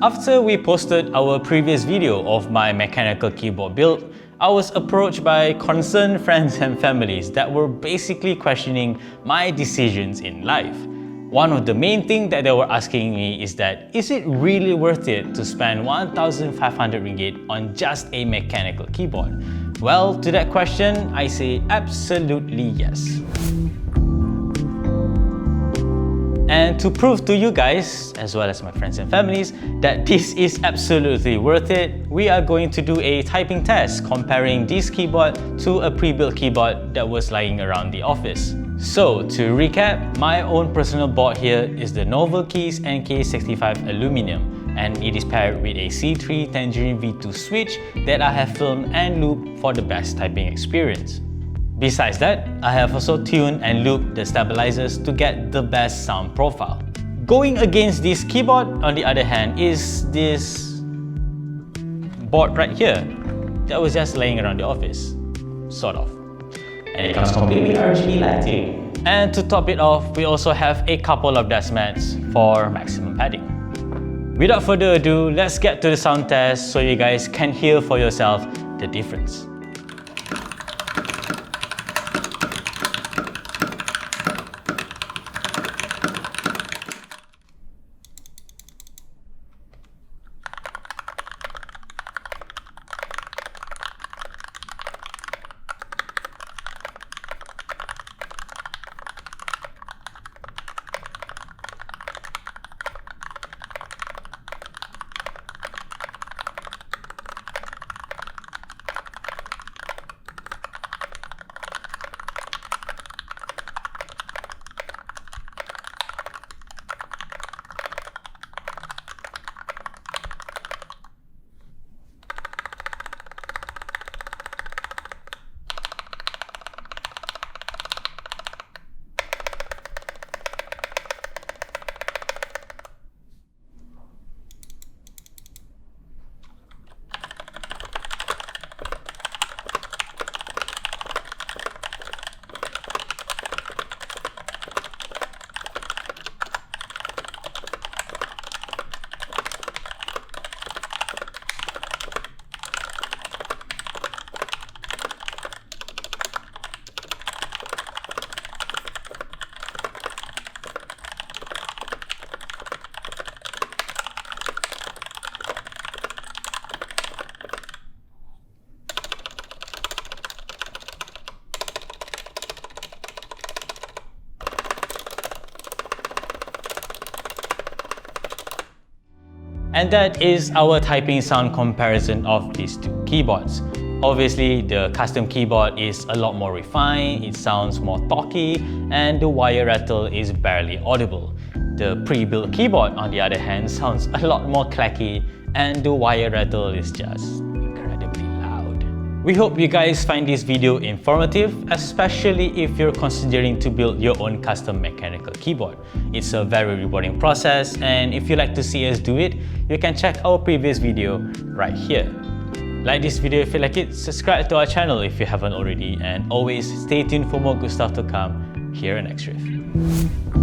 After we posted our previous video of my mechanical keyboard build, I was approached by concerned friends and families that were basically questioning my decisions in life. One of the main things that they were asking me is that, is it really worth it to spend 1,500 ringgit on just a mechanical keyboard? Well, to that question, I say absolutely yes. And to prove to you guys, as well as my friends and families, that this is absolutely worth it, we are going to do a typing test comparing this keyboard to a pre-built keyboard that was lying around the office. So, to recap, my own personal board here is the NovelKeys NK65 Aluminum, and it is paired with a C3 Tangerine V2 switch that I have filmed and looped for the best typing experience. Besides that, I have also tuned and looped the stabilizers to get the best sound profile. Going against this keyboard, on the other hand, is this board right here that was just laying around the office, sort of. And it comes completely RGB lighting. And to top it off, we also have a couple of dust mats for maximum padding. Without further ado, let's get to the sound test so you guys can hear for yourself the difference. And that is our typing sound comparison of these two keyboards. Obviously, the custom keyboard is a lot more refined, it sounds more talky, and the wire rattle is barely audible. The pre-built keyboard, on the other hand, sounds a lot more clacky, and the wire rattle is just incredibly loud. We hope you guys find this video informative, especially if you're considering to build your own custom mechanical keyboard. It's a very rewarding process, and if you'd like to see us do it, you can check our previous video right here. Like this video if you like it, subscribe to our channel if you haven't already, and always stay tuned for more good stuff to come here in X-Riff.